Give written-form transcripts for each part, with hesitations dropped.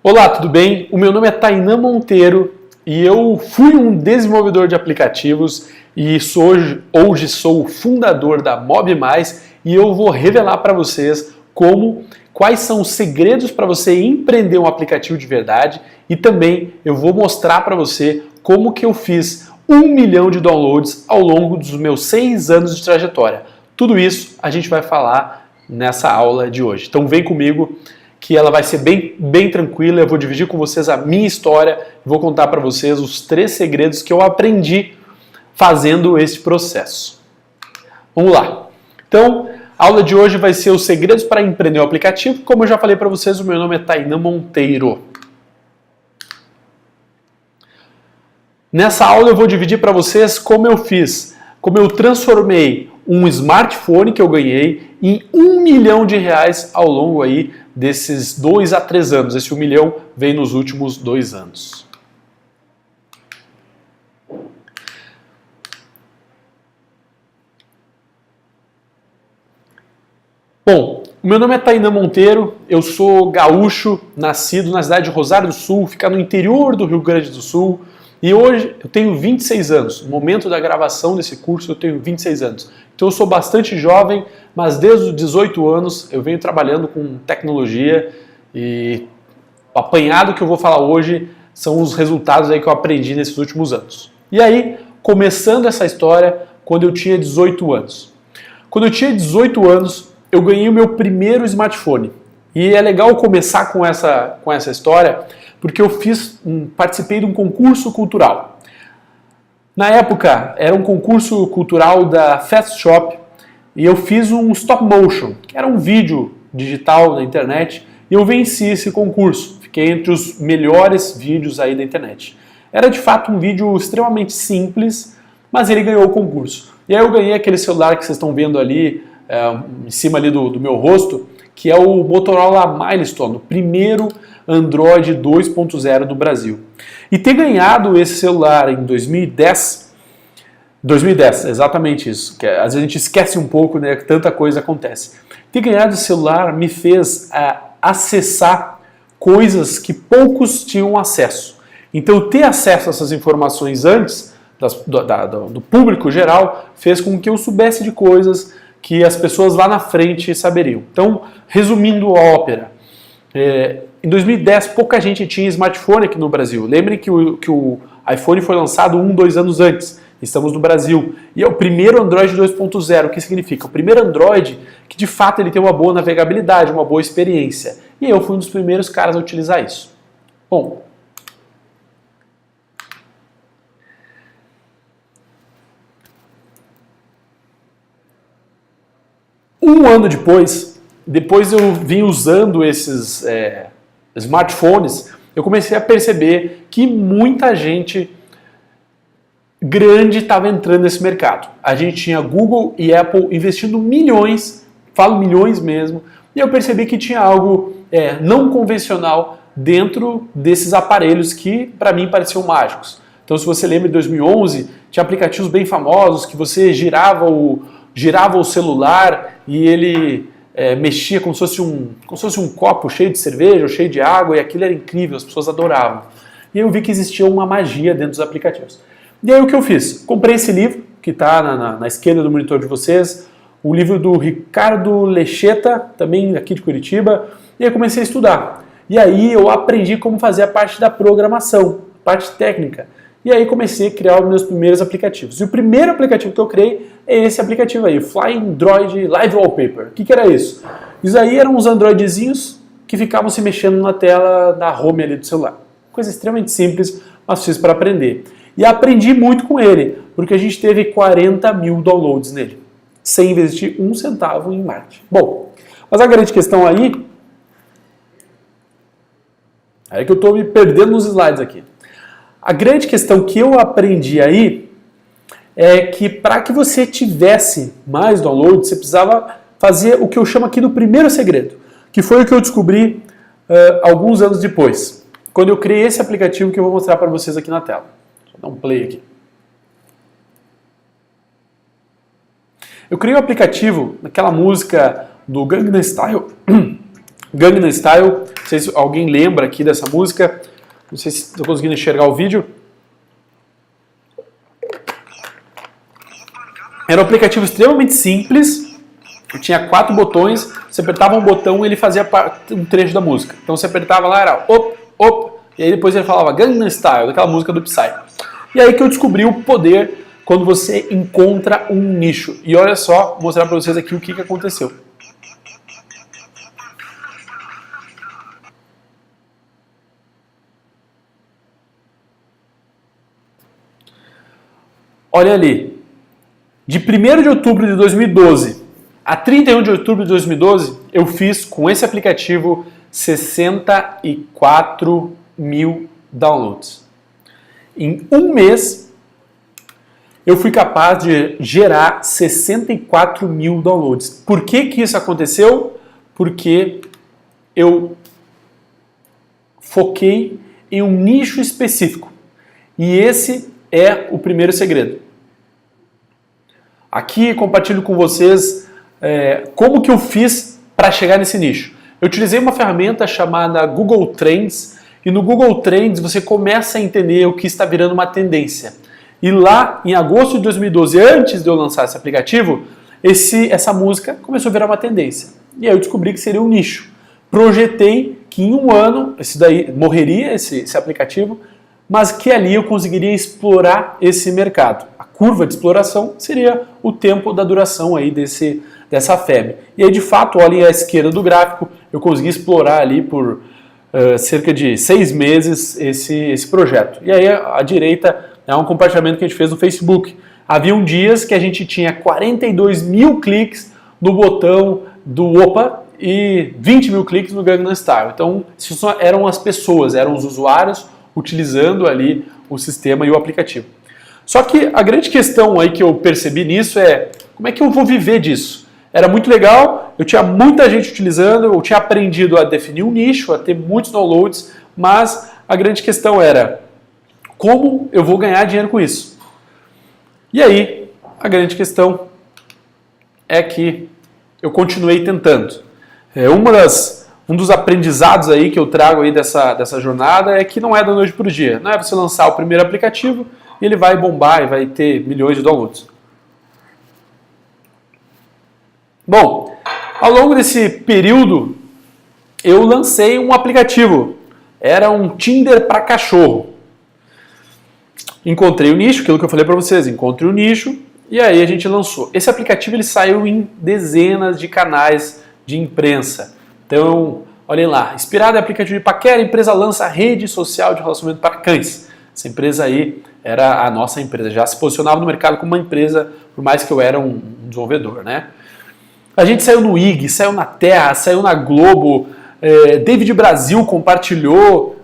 Olá, tudo bem? O meu nome é Tainan Monteiro e eu fui um desenvolvedor de aplicativos e hoje sou o fundador da Mob+, e eu vou revelar para vocês quais são os segredos para você empreender um aplicativo de verdade, e também eu vou mostrar para você como que eu fiz 1 milhão de downloads ao longo dos meus 6 anos de trajetória. Tudo isso a gente vai falar nessa aula de hoje. Então vem comigo, que ela vai ser bem tranquila. Eu vou dividir com vocês a minha história e vou contar para vocês os 3 segredos que eu aprendi fazendo esse processo. Vamos lá. Então, a aula de hoje vai ser os segredos para empreender um aplicativo. Como eu já falei para vocês, o meu nome é Tainan Monteiro. Nessa aula eu vou dividir para vocês como eu transformei um smartphone que eu ganhei em 1 milhão de reais ao longo aí desses 2 a 3 anos. Esse 1 milhão vem nos últimos 2 anos. Bom, o meu nome é Tainan Monteiro, eu sou gaúcho, nascido na cidade de Rosário do Sul, fica no interior do Rio Grande do Sul, e hoje eu tenho 26 anos. No momento da gravação desse curso eu tenho 26 anos. Então eu sou bastante jovem, mas desde os 18 anos eu venho trabalhando com tecnologia, e o apanhado que eu vou falar hoje são os resultados aí que eu aprendi nesses últimos anos. E aí, começando essa história, quando eu tinha 18 anos. Quando eu tinha 18 anos, eu ganhei o meu primeiro smartphone. E é legal começar com essa história, porque eu participei de um concurso cultural. Na época, era um concurso cultural da Fast Shop, e eu fiz um stop motion, que era um vídeo digital na internet, e eu venci esse concurso. Fiquei entre os melhores vídeos aí da internet. Era de fato um vídeo extremamente simples, mas ele ganhou o concurso. E aí eu ganhei aquele celular que vocês estão vendo ali, em cima ali do meu rosto, que é o Motorola Milestone, o primeiro Android 2.0 do Brasil. E ter ganhado esse celular em 2010, exatamente isso, que às vezes a gente esquece um pouco, né, que tanta coisa acontece. Ter ganhado esse celular me fez acessar coisas que poucos tinham acesso. Então ter acesso a essas informações antes do público geral fez com que eu soubesse de coisas que as pessoas lá na frente saberiam. Então, resumindo a ópera, em 2010 pouca gente tinha smartphone aqui no Brasil. Lembrem que o iPhone foi lançado 2 anos antes. Estamos no Brasil. E é o primeiro Android 2.0. O que significa? O primeiro Android que de fato ele tem uma boa navegabilidade, uma boa experiência. E eu fui um dos primeiros caras a utilizar isso. Bom, um ano depois eu vim usando esses smartphones, eu comecei a perceber que muita gente grande estava entrando nesse mercado. A gente tinha Google e Apple investindo milhões, falo milhões mesmo, e eu percebi que tinha algo não convencional dentro desses aparelhos que para mim pareciam mágicos. Então, se você lembra, em 2011, tinha aplicativos bem famosos que você girava o celular e ele mexia como se fosse um copo cheio de cerveja ou cheio de água, e aquilo era incrível, as pessoas adoravam. E eu vi que existia uma magia dentro dos aplicativos. E aí o que eu fiz? Comprei esse livro, que está na esquerda do monitor de vocês, o livro do Ricardo Lecheta, também aqui de Curitiba, e aí comecei a estudar. E aí eu aprendi como fazer a parte da programação, a parte técnica. E aí comecei a criar os meus primeiros aplicativos. E o primeiro aplicativo que eu criei é esse aplicativo aí, o Flying Droid Live Wallpaper. O que era isso? Isso aí eram uns androidezinhos que ficavam se mexendo na tela da home ali do celular. Coisa extremamente simples, mas fiz para aprender. E aprendi muito com ele, porque a gente teve 40 mil downloads nele, sem investir 1 centavo em marketing. Bom, mas a grande questão aí é que eu estou me perdendo nos slides aqui. A grande questão que eu aprendi aí é que para que você tivesse mais downloads, você precisava fazer o que eu chamo aqui do primeiro segredo, que foi o que eu descobri alguns anos depois, quando eu criei esse aplicativo que eu vou mostrar para vocês aqui na tela. Deixa eu dar um play aqui. Eu criei um aplicativo, aquela música do Gangnam Style, Gangnam Style. Não sei se alguém lembra aqui dessa música. Não sei se estou conseguindo enxergar o vídeo. Era um aplicativo extremamente simples. Tinha 4 botões. Você apertava um botão e ele fazia um trecho da música. Então você apertava lá, era op, op. E aí depois ele falava Gangnam Style, daquela música do Psy. E aí que eu descobri o poder quando você encontra um nicho. E olha só, vou mostrar para vocês aqui o que aconteceu. Olha ali, de 1º de outubro de 2012 a 31 de outubro de 2012, eu fiz com esse aplicativo 64 mil downloads. Em um mês, eu fui capaz de gerar 64 mil downloads. Por que isso aconteceu? Porque eu foquei em um nicho específico. E esse é o primeiro segredo. Aqui compartilho com vocês como que eu fiz para chegar nesse nicho. Eu utilizei uma ferramenta chamada Google Trends, e no Google Trends você começa a entender o que está virando uma tendência. E lá, em agosto de 2012, antes de eu lançar esse aplicativo, essa música começou a virar uma tendência. E aí eu descobri que seria um nicho. Projetei que em um ano, morreria esse aplicativo, mas que ali eu conseguiria explorar esse mercado. A curva de exploração seria o tempo da duração aí dessa febre. E aí, de fato, olhem à esquerda do gráfico, eu consegui explorar ali por cerca de 6 meses esse projeto. E aí, à direita, é um compartilhamento que a gente fez no Facebook. Haviam dias que a gente tinha 42 mil cliques no botão do Opa e 20 mil cliques no Gangnam Style. Então, isso eram as pessoas, eram os usuários utilizando ali o sistema e o aplicativo. Só que a grande questão aí que eu percebi nisso é como é que eu vou viver disso? Era muito legal, eu tinha muita gente utilizando, eu tinha aprendido a definir um nicho, a ter muitos downloads, mas a grande questão era como eu vou ganhar dinheiro com isso? E aí, a grande questão é que eu continuei tentando. Um dos aprendizados aí que eu trago aí dessa jornada é que não é da noite para o dia. Não é você lançar o primeiro aplicativo e ele vai bombar e vai ter milhões de downloads. Bom, ao longo desse período, eu lancei um aplicativo. Era um Tinder para cachorro. Encontrei o nicho, aquilo que eu falei para vocês, encontrei o nicho e aí a gente lançou. Esse aplicativo ele saiu em dezenas de canais de imprensa. Então, olhem lá, inspirado em aplicativo de paquera, a empresa lança rede social de relacionamento para cães. Essa empresa aí era a nossa empresa, já se posicionava no mercado como uma empresa, por mais que eu era um desenvolvedor, né? A gente saiu no IG, saiu na Terra, saiu na Globo, David Brasil compartilhou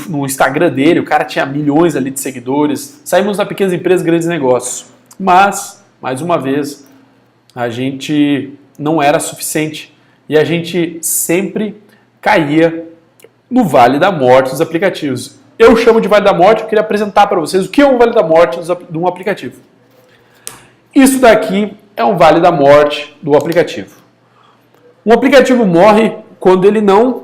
no Instagram dele, o cara tinha milhões ali de seguidores, saímos da Pequenas Empresas, Grandes Negócios. Mas, mais uma vez, a gente não era suficiente e a gente sempre caía no Vale da Morte dos aplicativos. Eu chamo de Vale da Morte, eu queria apresentar para vocês o que é um Vale da Morte de um aplicativo. Isso daqui é um Vale da Morte do aplicativo. Um aplicativo morre quando ele não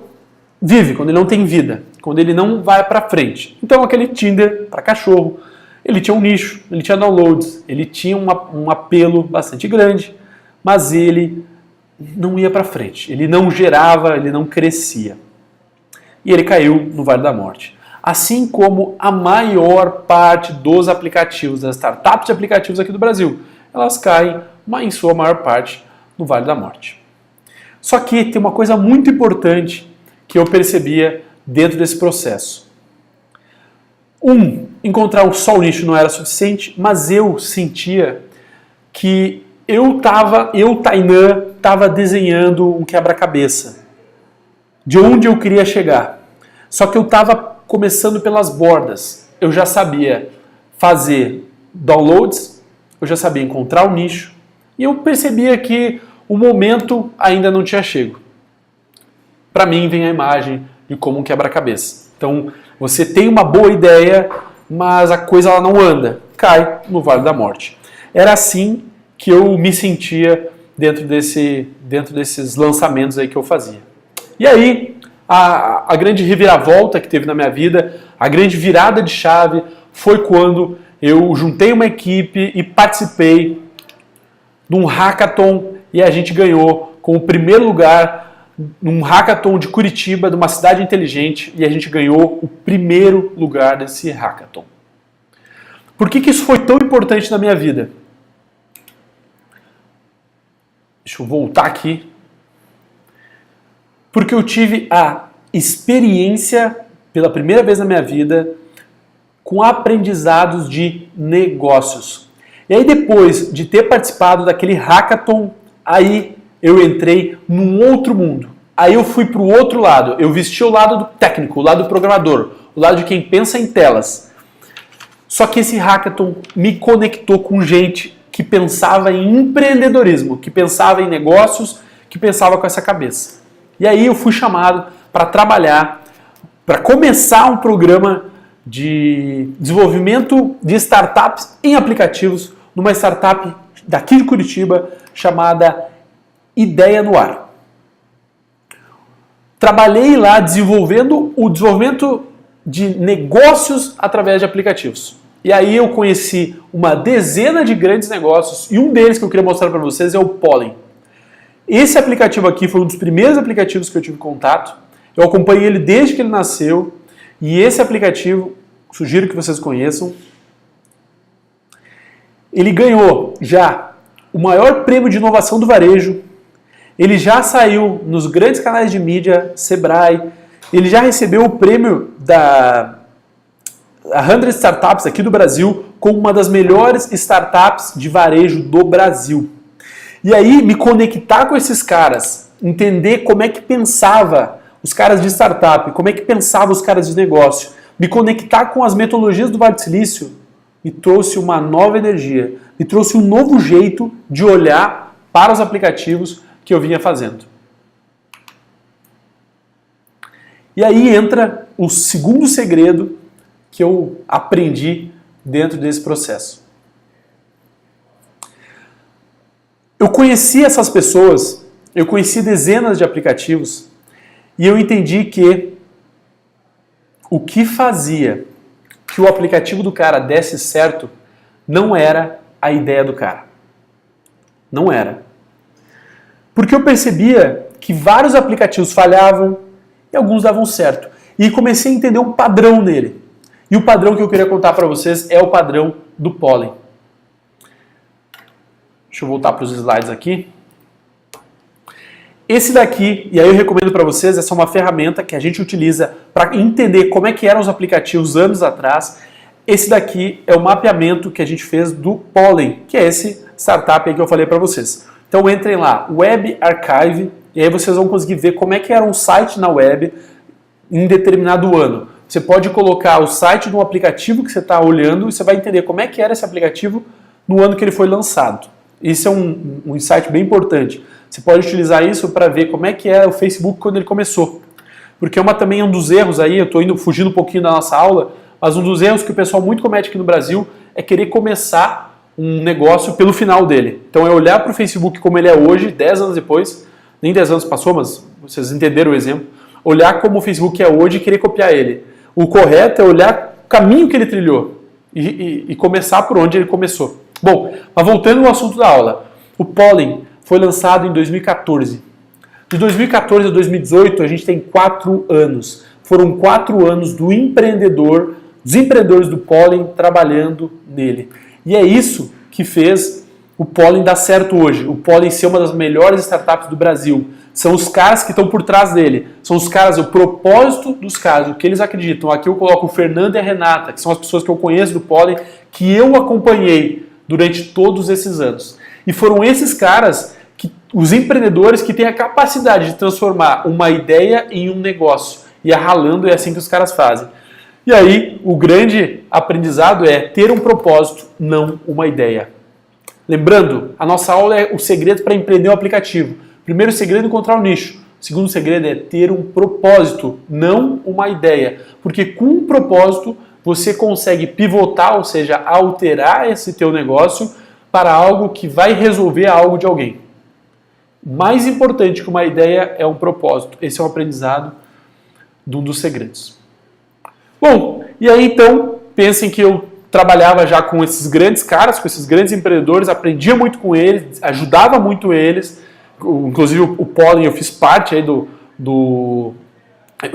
vive, quando ele não tem vida, quando ele não vai para frente. Então aquele Tinder para cachorro, ele tinha um nicho, ele tinha downloads, ele tinha um apelo bastante grande, mas ele não ia para frente, ele não gerava, ele não crescia. E ele caiu no Vale da Morte. Assim como a maior parte dos aplicativos, das startups de aplicativos aqui do Brasil, elas caem, em sua maior parte, no Vale da Morte. Só que tem uma coisa muito importante que eu percebia dentro desse processo. Encontrar só o nicho não era suficiente, mas eu sentia que Tainan, estava desenhando um quebra-cabeça. De onde eu queria chegar. Só que eu estava começando pelas bordas. Eu já sabia fazer downloads, eu já sabia encontrar o nicho, e eu percebia que o momento ainda não tinha chego. Para mim vem a imagem de como um quebra-cabeça. Então, você tem uma boa ideia, mas a coisa ela não anda, cai no Vale da Morte. Era assim que eu me sentia dentro desses lançamentos aí que eu fazia. E aí, a grande reviravolta que teve na minha vida, a grande virada de chave, foi quando eu juntei uma equipe e participei de um hackathon e a gente ganhou com o primeiro lugar num hackathon de Curitiba, de uma cidade inteligente, e a gente ganhou o primeiro lugar desse hackathon. Por que isso foi tão importante na minha vida? Deixa eu voltar aqui. Porque eu tive a experiência, pela primeira vez na minha vida, com aprendizados de negócios. E aí depois de ter participado daquele hackathon, aí eu entrei num outro mundo. Aí eu fui para o outro lado. Eu vesti o lado do técnico, o lado do programador, o lado de quem pensa em telas. Só que esse hackathon me conectou com gente que pensava em empreendedorismo, que pensava em negócios, que pensava com essa cabeça. E aí eu fui chamado para trabalhar, para começar um programa de desenvolvimento de startups em aplicativos, numa startup daqui de Curitiba chamada Ideia no Ar. Trabalhei lá desenvolvendo o desenvolvimento de negócios através de aplicativos. E aí eu conheci uma dezena de grandes negócios e um deles que eu queria mostrar para vocês é o Pollen. Esse aplicativo aqui foi um dos primeiros aplicativos que eu tive contato. Eu acompanhei ele desde que ele nasceu e esse aplicativo, sugiro que vocês conheçam, ele ganhou já o maior prêmio de inovação do varejo, ele já saiu nos grandes canais de mídia, Sebrae, ele já recebeu o prêmio da 100 Startups aqui do Brasil como uma das melhores startups de varejo do Brasil. E aí, me conectar com esses caras, entender como é que pensava os caras de startup, como é que pensavam os caras de negócio, me conectar com as metodologias do Vale do Silício, me trouxe uma nova energia, me trouxe um novo jeito de olhar para os aplicativos que eu vinha fazendo. E aí entra o segundo segredo que eu aprendi dentro desse processo. Eu conheci essas pessoas, eu conheci dezenas de aplicativos e eu entendi que o que fazia que o aplicativo do cara desse certo não era a ideia do cara. Não era. Porque eu percebia que vários aplicativos falhavam e alguns davam certo. E comecei a entender um padrão nele. E o padrão que eu queria contar para vocês é o padrão do Pollen. Deixa eu voltar para os slides aqui. Esse daqui, e aí eu recomendo para vocês, essa é uma ferramenta que a gente utiliza para entender como é que eram os aplicativos anos atrás. Esse daqui é o mapeamento que a gente fez do Pollen, que é esse startup aí que eu falei para vocês. Então entrem lá, Web Archive, e aí vocês vão conseguir ver como é que era um site na web em determinado ano. Você pode colocar o site de um aplicativo que você está olhando e você vai entender como é que era esse aplicativo no ano que ele foi lançado. Isso é um insight bem importante. Você pode utilizar isso para ver como é que era o Facebook quando ele começou. Porque também um dos erros aí, eu estou fugindo um pouquinho da nossa aula, mas um dos erros que o pessoal muito comete aqui no Brasil é querer começar um negócio pelo final dele. Então é olhar para o Facebook como ele é hoje, 10 anos depois, nem 10 anos passou, mas vocês entenderam o exemplo, olhar como o Facebook é hoje e querer copiar ele. O correto é olhar o caminho que ele trilhou e começar por onde ele começou. Bom, mas voltando ao assunto da aula, o Pollen foi lançado em 2014. De 2014 a 2018 a gente tem 4 anos. Foram 4 anos dos empreendedores do Pollen trabalhando nele. E é isso que fez o Pollen dar certo hoje. O Pollen ser uma das melhores startups do Brasil. São os caras que estão por trás dele. São os caras, o propósito dos caras, o que eles acreditam. Aqui eu coloco o Fernando e a Renata, que são as pessoas que eu conheço do Pollen, que eu acompanhei durante todos esses anos. E foram esses caras, os empreendedores, que têm a capacidade de transformar uma ideia em um negócio. E ralando é assim que os caras fazem. E aí, o grande aprendizado é ter um propósito, não uma ideia. Lembrando, a nossa aula é o segredo para empreender um aplicativo. Primeiro segredo é encontrar o nicho. O segundo segredo é ter um propósito, não uma ideia. Porque com um propósito, você consegue pivotar, ou seja, alterar esse teu negócio para algo que vai resolver algo de alguém. Mais importante que uma ideia é um propósito. Esse é o aprendizado de um dos segredos. Bom, e aí então, pensem que eu trabalhava já com esses grandes caras, com esses grandes empreendedores, aprendia muito com eles, ajudava muito eles. Inclusive o Pollen, eu fiz parte aí eu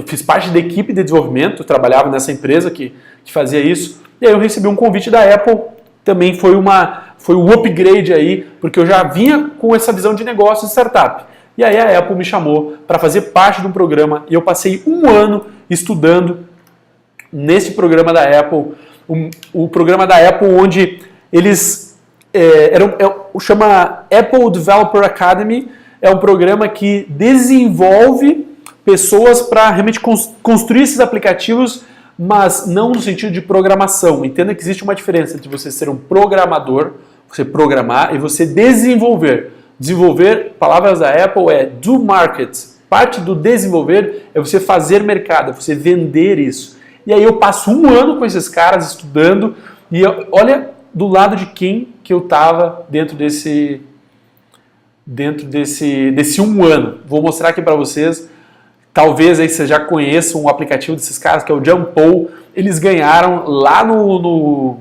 fiz parte da equipe de desenvolvimento, eu trabalhava nessa empresa que fazia isso. E aí eu recebi um convite da Apple, também foi um upgrade aí, porque eu já vinha com essa visão de negócio de startup. E aí a Apple me chamou para fazer parte de um programa e eu passei um ano estudando nesse programa da Apple, o programa da Apple onde eles chama Apple Developer Academy, é um programa que desenvolve pessoas para realmente construir esses aplicativos, mas não no sentido de programação. Entenda que existe uma diferença entre você ser um programador, você programar, e você desenvolver. Desenvolver, palavras da Apple, é do market. Parte do desenvolver é você fazer mercado, é você vender isso. E aí eu passo um ano com esses caras estudando e olha do lado de quem que eu estava dentro desse um ano. Vou mostrar aqui para vocês. Talvez aí vocês já conheçam o aplicativo desses caras, que é o Jumpol. Eles ganharam lá no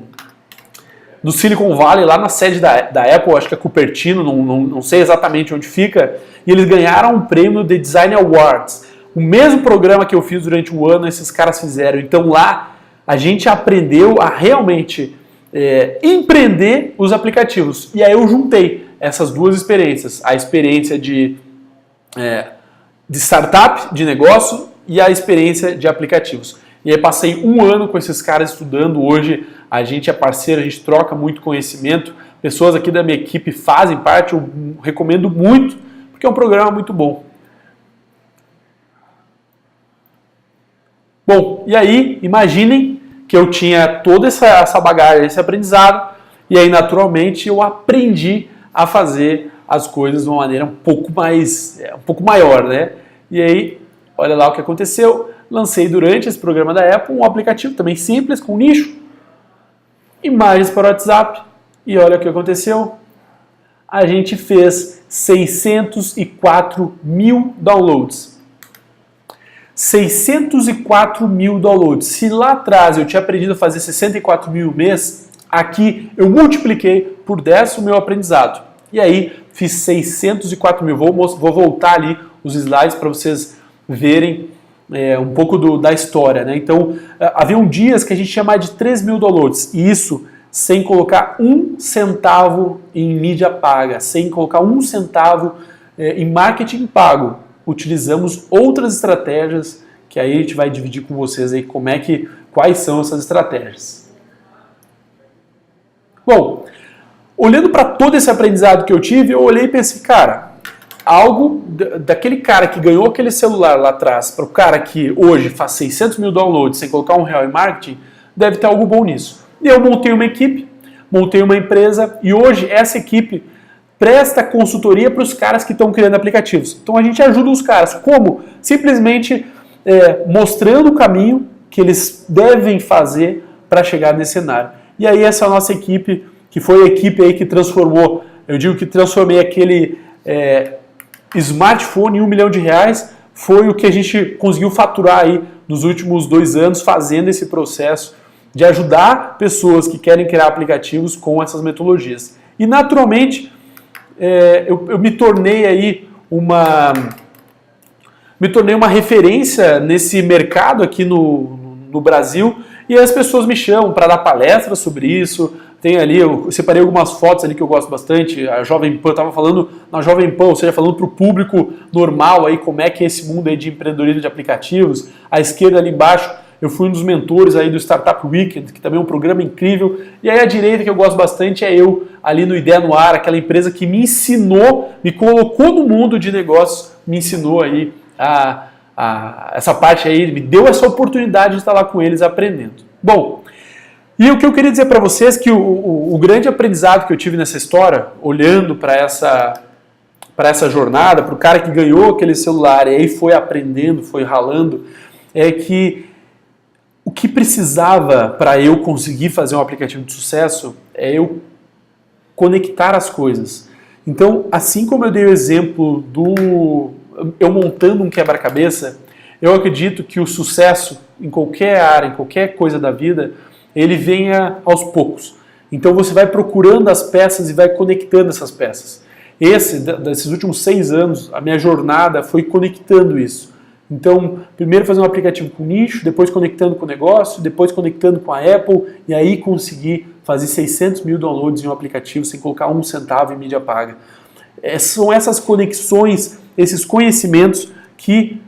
Silicon Valley, lá na sede da Apple, acho que é Cupertino, não sei exatamente onde fica, e eles ganharam um prêmio de Design Awards. O mesmo programa que eu fiz durante o ano, esses caras fizeram. Então lá a gente aprendeu a realmente empreender os aplicativos. E aí eu juntei essas duas experiências. A experiência de startup, de negócio, e a experiência de aplicativos. E aí passei um ano com esses caras estudando. Hoje a gente é parceiro, a gente troca muito conhecimento. Pessoas aqui da minha equipe fazem parte, eu recomendo muito, porque é um programa muito bom. Bom, e aí, imaginem que eu tinha toda essa bagagem, esse aprendizado, e aí naturalmente eu aprendi a fazer as coisas de uma maneira um pouco maior, né? E aí, olha lá o que aconteceu. Lancei durante esse programa da Apple um aplicativo também simples, com nicho, imagens para o WhatsApp, e olha o que aconteceu. A gente fez 604 mil downloads. 604 mil downloads. Se lá atrás eu tinha aprendido a fazer 64 mil mês, aqui eu multipliquei por 10 o meu aprendizado. E aí fiz 604 mil. Vou voltar ali os slides para vocês verem um pouco da história, né? Então, haviam dias que a gente tinha mais de 3 mil downloads. E isso sem colocar um centavo em mídia paga, sem colocar um centavo em marketing pago. Utilizamos outras estratégias que aí a gente vai dividir com vocês aí quais são essas estratégias. Bom, olhando para todo esse aprendizado que eu tive, eu olhei e pensei, cara, algo daquele cara que ganhou aquele celular lá atrás para o cara que hoje faz 600 mil downloads sem colocar R$1 em marketing, deve ter algo bom nisso. E eu montei uma equipe, montei uma empresa e hoje essa equipe presta consultoria para os caras que estão criando aplicativos. Então a gente ajuda os caras. Como? Simplesmente mostrando o caminho que eles devem fazer para chegar nesse cenário. E aí essa nossa equipe, que foi a equipe aí que transformou, eu digo que transformei aquele smartphone em R$1 milhão, foi o que a gente conseguiu faturar aí nos últimos 2 anos fazendo esse processo de ajudar pessoas que querem criar aplicativos com essas metodologias. E naturalmente eu me tornei aí uma referência nesse mercado aqui no Brasil, e as pessoas me chamam para dar palestras sobre isso. Tem ali, eu separei algumas fotos ali que eu gosto bastante. A Jovem Pan, eu estava falando na Jovem Pan, ou seja, falando para o público normal aí como é que é esse mundo aí de empreendedorismo de aplicativos. À esquerda ali embaixo, eu fui um dos mentores aí do Startup Weekend, que também é um programa incrível. E aí à direita, que eu gosto bastante, é eu ali no Ideia no Ar, aquela empresa que me ensinou, me colocou no mundo de negócios, me ensinou aí essa parte aí, me deu essa oportunidade de estar lá com eles aprendendo. Bom, e o que eu queria dizer para vocês que o grande aprendizado que eu tive nessa história, olhando para essa jornada, para o cara que ganhou aquele celular e aí foi aprendendo, foi ralando, é que o que precisava para eu conseguir fazer um aplicativo de sucesso é eu conectar as coisas. Então, assim como eu dei o exemplo eu montando um quebra-cabeça, eu acredito que o sucesso em qualquer área, em qualquer coisa da vida, ele venha aos poucos. Então você vai procurando as peças e vai conectando essas peças. Desses últimos 6 anos, a minha jornada foi conectando isso. Então, primeiro fazer um aplicativo com nicho, depois conectando com o negócio, depois conectando com a Apple, e aí conseguir fazer 600 mil downloads em um aplicativo sem colocar 1 centavo em mídia paga. São essas conexões, esses conhecimentos que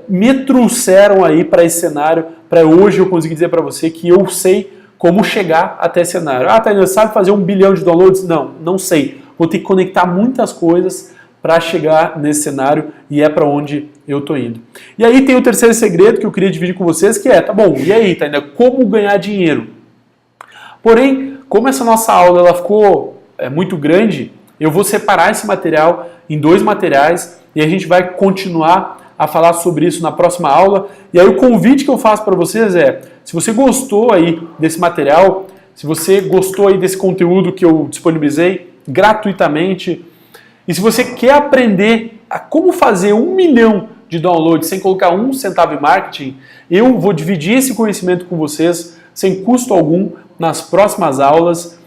me trouxeram aí para esse cenário, para hoje eu conseguir dizer para você que eu sei como chegar até esse cenário. Ah, Tainan, sabe fazer 1 bilhão de downloads? Não, não sei. Vou ter que conectar muitas coisas para chegar nesse cenário e é para onde eu tô indo. E aí tem o terceiro segredo que eu queria dividir com vocês, que tá bom, e aí, Tainan, como ganhar dinheiro? Porém, como essa nossa aula ela ficou muito grande, eu vou separar esse material em 2 materiais e a gente vai continuar a falar sobre isso na próxima aula. E aí o convite que eu faço para vocês se você gostou aí desse material, se você gostou aí desse conteúdo que eu disponibilizei gratuitamente, e se você quer aprender a como fazer 1 milhão de downloads sem colocar 1 centavo em marketing, eu vou dividir esse conhecimento com vocês sem custo algum nas próximas aulas.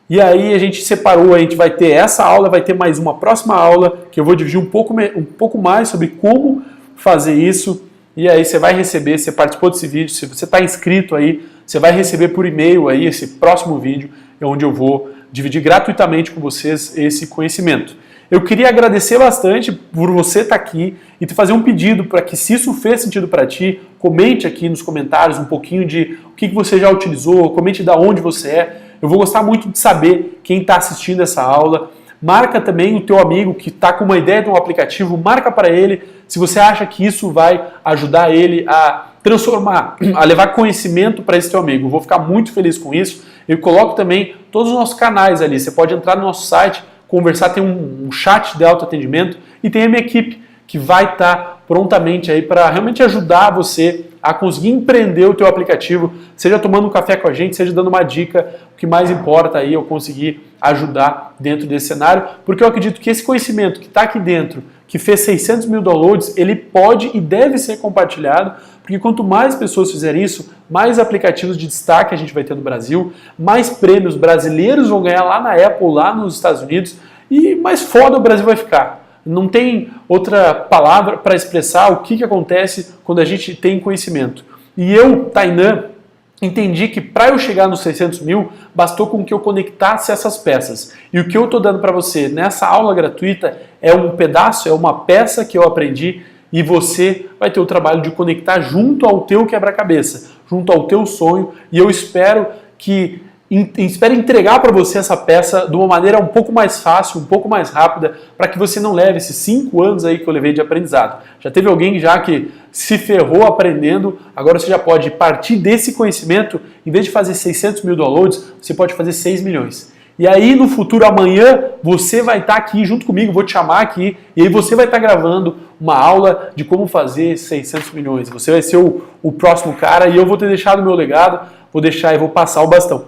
E aí a gente separou, a gente vai ter essa aula, vai ter mais uma próxima aula, que eu vou dividir um pouco mais sobre como fazer isso. E aí você vai receber, se você participou desse vídeo, se você está inscrito aí, você vai receber por e-mail aí esse próximo vídeo, onde eu vou dividir gratuitamente com vocês esse conhecimento. Eu queria agradecer bastante por você estar aqui e te fazer um pedido para que, se isso fez sentido para ti, comente aqui nos comentários um pouquinho de o que você já utilizou, comente de onde você é. Eu vou gostar muito de saber quem está assistindo essa aula. Marca também o teu amigo que está com uma ideia de um aplicativo, marca para ele se você acha que isso vai ajudar ele a transformar, a levar conhecimento para esse teu amigo. Eu vou ficar muito feliz com isso. Eu coloco também todos os nossos canais ali. Você pode entrar no nosso site, conversar, tem um chat de autoatendimento e tem a minha equipe que vai estar prontamente aí para realmente ajudar você a conseguir empreender o teu aplicativo, seja tomando um café com a gente, seja dando uma dica. O que mais importa aí é eu conseguir ajudar dentro desse cenário, porque eu acredito que esse conhecimento que está aqui dentro, que fez 600 mil downloads, ele pode e deve ser compartilhado, porque quanto mais pessoas fizerem isso, mais aplicativos de destaque a gente vai ter no Brasil, mais prêmios brasileiros vão ganhar lá na Apple, lá nos Estados Unidos, e mais foda o Brasil vai ficar. Não tem outra palavra para expressar o que acontece quando a gente tem conhecimento. E eu, Tainan, entendi que para eu chegar nos 600 mil, bastou com que eu conectasse essas peças. E o que eu estou dando para você nessa aula gratuita é um pedaço, é uma peça que eu aprendi, e você vai ter o trabalho de conectar junto ao teu quebra-cabeça, junto ao teu sonho, e eu espero entregar para você essa peça de uma maneira um pouco mais fácil, um pouco mais rápida, para que você não leve esses 5 anos aí que eu levei de aprendizado. Já teve alguém já que se ferrou aprendendo, agora você já pode partir desse conhecimento, em vez de fazer 600 mil downloads, você pode fazer 6 milhões. E aí no futuro, amanhã, você vai estar aqui junto comigo, vou te chamar aqui, e aí você vai estar gravando uma aula de como fazer 600 milhões. Você vai ser o próximo cara, e eu vou ter deixado o meu legado, vou passar o bastão.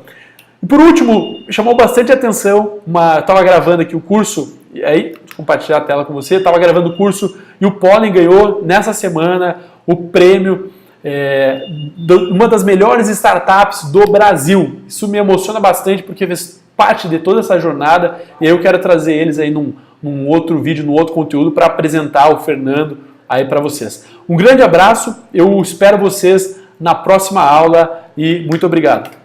E por último, chamou bastante atenção, estava gravando aqui o curso, e aí, deixa eu compartilhar a tela com você, estava gravando o curso e o Pollen ganhou nessa semana o prêmio uma das melhores startups do Brasil. Isso me emociona bastante porque fez parte de toda essa jornada e aí eu quero trazer eles aí num outro vídeo, num outro conteúdo para apresentar o Fernando aí para vocês. Um grande abraço, eu espero vocês na próxima aula e muito obrigado.